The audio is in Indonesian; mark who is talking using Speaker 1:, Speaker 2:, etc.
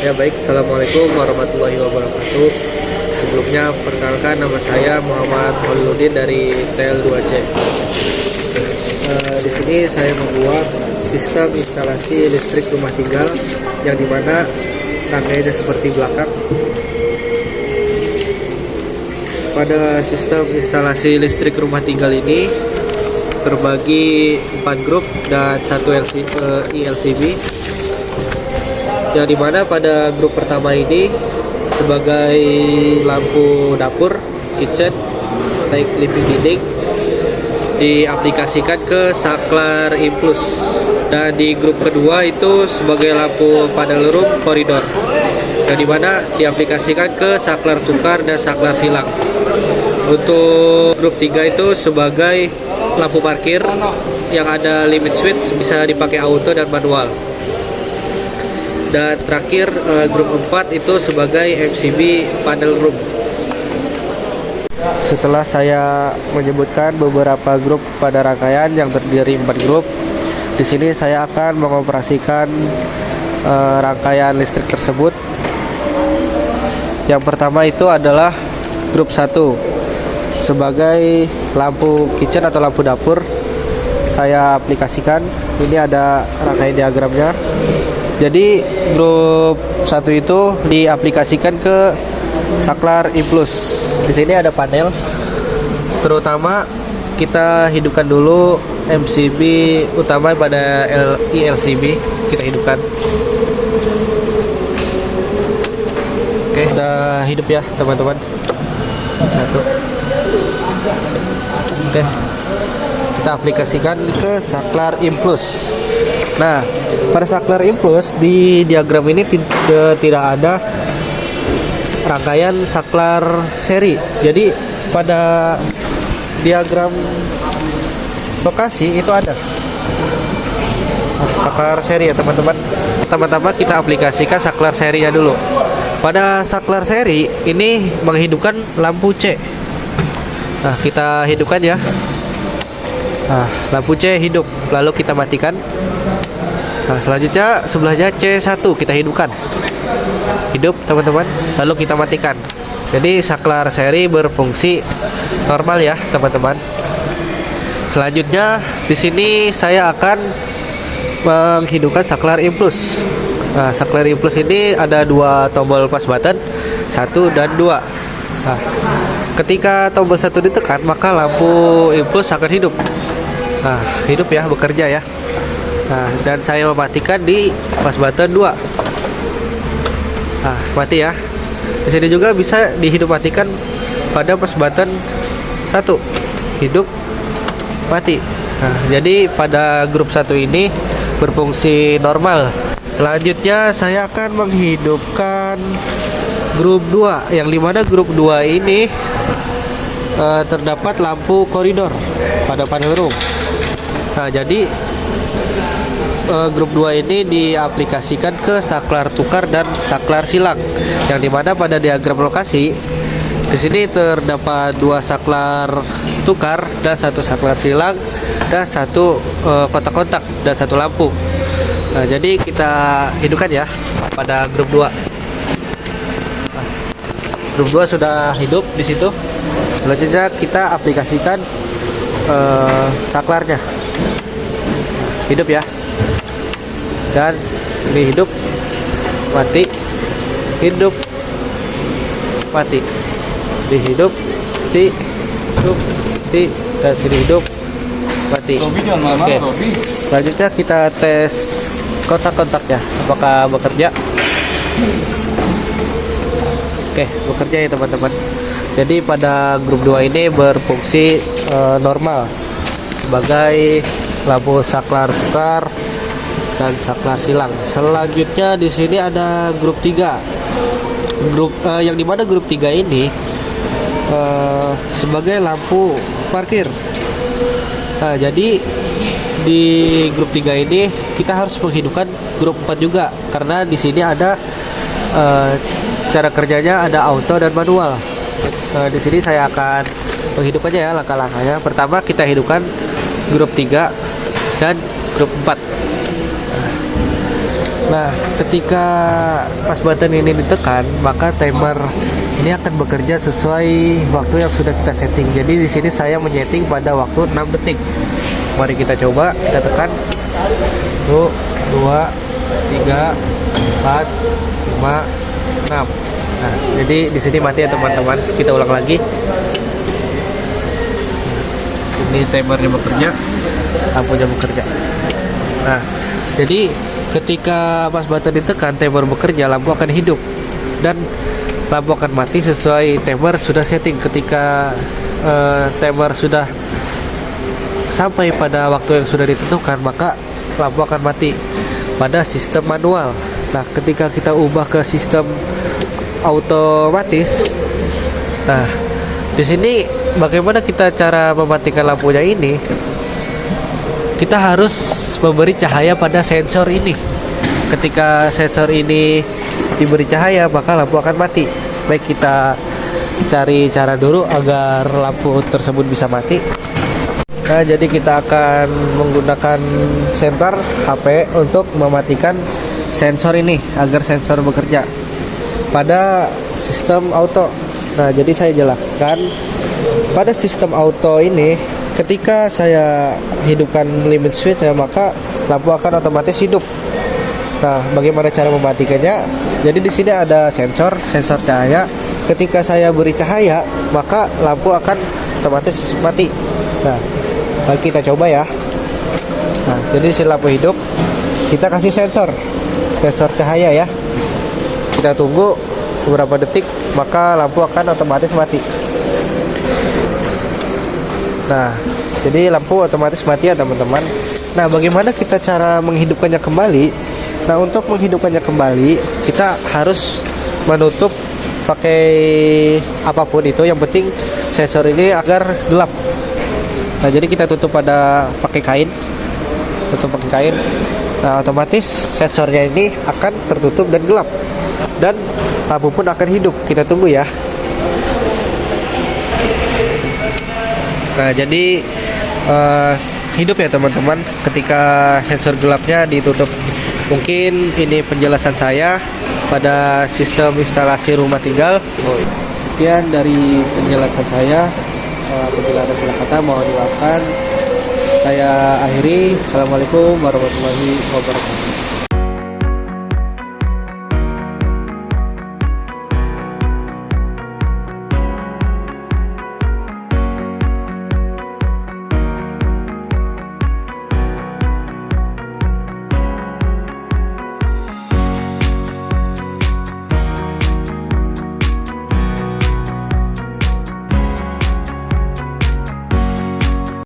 Speaker 1: Ya baik, Assalamualaikum warahmatullahi wabarakatuh. Sebelumnya perkenalkan, nama saya Muhammad Holiludin dari TL2C. Di sini saya membuat sistem instalasi listrik rumah tinggal yang dimana rangkaiannya seperti belakang. Pada sistem instalasi listrik rumah tinggal ini terbagi 4 grup dan 1 ILCB, yang dimana pada grup pertama ini sebagai lampu dapur, kitchen, naik living dinding diaplikasikan ke saklar implus, dan di grup kedua itu sebagai lampu panel room koridor, yang dimana diaplikasikan ke saklar tukar dan saklar silang. Untuk grup 3 itu sebagai lampu parkir yang ada limit switch, bisa dipakai auto dan manual. Dan terakhir grup 4 itu sebagai MCB panel room. Setelah saya menyebutkan beberapa grup pada rangkaian yang terdiri 4 grup, di sini saya akan mengoperasikan rangkaian listrik tersebut. Yang pertama itu adalah grup 1 sebagai lampu kitchen atau lampu dapur. Saya aplikasikan, ini ada rangkaian diagramnya. Jadi grup 1 itu diaplikasikan ke saklar implus. Di sini ada panel. Terutama kita hidupkan dulu MCB utama pada ILCB, kita hidupkan. Oke, udah hidup ya teman-teman. 1. Oke. Kita aplikasikan ke saklar implus. Nah, pada saklar implus di diagram ini tidak ada rangkaian saklar seri. Jadi pada diagram lokasi itu ada saklar seri ya teman-teman. Pertama-tama kita aplikasikan saklar serinya dulu. Pada saklar seri ini menghidupkan lampu C. Nah, kita hidupkan ya. Nah, lampu C hidup, lalu kita matikan. Nah, selanjutnya sebelahnya C1 kita hidupkan. Hidup teman-teman, lalu kita matikan. Jadi saklar seri berfungsi normal ya teman-teman. Selanjutnya di sini saya akan menghidupkan saklar implus. Nah, saklar implus ini ada 2 tombol pas button, 1 dan 2. Nah, ketika tombol 1 ditekan, maka lampu implus akan hidup. Nah, hidup ya, bekerja ya. Nah, dan saya mematikan di pas button 2. Nah, mati ya. Di sini juga bisa dihidup matikan pada pas button 1. Hidup, mati. Nah, jadi pada grup 1 ini berfungsi normal. Selanjutnya saya akan menghidupkan grup 2, yang dimana grup 2 ini terdapat lampu koridor pada panel room. Nah, jadi grup 2 ini diaplikasikan ke saklar tukar dan saklar silang, yang dimana pada diagram lokasi di sini terdapat 2 saklar tukar dan 1 saklar silang dan 1 kontak-kontak dan 1 lampu. Nah, jadi kita hidupkan ya pada grup 2. Nah, grup 2 sudah hidup di situ. Selanjutnya kita aplikasikan saklarnya. Hidup ya. Dan ini hidup, mati, hidup, mati, dihidup, hidup, dan sini hidup, mati. Oke. Selanjutnya kita tes kontak-kontaknya, apakah bekerja. Oke, bekerja ya teman-teman. Jadi pada grup 2 ini berfungsi normal sebagai lampu saklar tukar dan saklar silang. Selanjutnya di sini ada grup 3. Grup yang dimana grup 3 ini sebagai lampu parkir. Nah, jadi di grup 3 ini kita harus menghidupkan grup 4 juga, karena di sini ada cara kerjanya ada auto dan manual. Di sini saya akan menghidupkannya ya, langkah-langkahnya. Pertama kita hidupkan grup 3 dan grup 4. Nah, ketika pas button ini ditekan, maka timer ini akan bekerja sesuai waktu yang sudah kita setting. Jadi di sini saya menyeting pada waktu 6 detik. Mari kita coba, kita tekan. 1, 2, 3, 4, 5, 6. Nah, jadi di sini mati ya teman-teman. Kita ulang lagi. Ini timernya bekerja, lampunya bekerja. Nah, jadi ketika pas button ditekan, timer bekerja, lampu akan hidup dan lampu akan mati sesuai timer sudah setting. Ketika timer sudah sampai pada waktu yang sudah ditentukan, maka lampu akan mati pada sistem manual. Nah, ketika kita ubah ke sistem otomatis, nah di sini bagaimana kita cara mematikan lampunya ini? Kita harus memberi cahaya pada sensor ini. Ketika sensor ini diberi cahaya, maka lampu akan mati. Baik, kita cari cara dulu agar lampu tersebut bisa mati. Nah, jadi kita akan menggunakan senter HP untuk mematikan sensor ini agar sensor bekerja pada sistem auto. Nah, jadi saya jelaskan pada sistem auto ini, ketika saya hidupkan limit switch, maka lampu akan otomatis hidup. Nah, bagaimana cara mematikannya? Jadi di sini ada sensor cahaya. Ketika saya beri cahaya, maka lampu akan otomatis mati. Nah, mari kita coba ya. Nah, jadi si lampu hidup, kita kasih sensor cahaya ya. Kita tunggu beberapa detik, maka lampu akan otomatis mati. Nah, jadi lampu otomatis mati ya teman-teman. Nah, bagaimana kita cara menghidupkannya kembali? Nah, untuk menghidupkannya kembali, kita harus menutup pakai apapun itu. Yang penting sensor ini agar gelap. Nah, jadi kita tutup pakai kain. Tutup pakai kain. Nah, otomatis sensornya ini akan tertutup dan gelap. Dan lampu pun akan hidup. Kita tunggu ya. Nah, jadi hidup ya teman-teman ketika sensor gelapnya ditutup. Mungkin ini penjelasan saya pada sistem instalasi rumah tinggal. Sekian dari penjelasan saya. Apabila ada salah kata mohon dimaafkan. Saya akhiri. Assalamualaikum warahmatullahi wabarakatuh.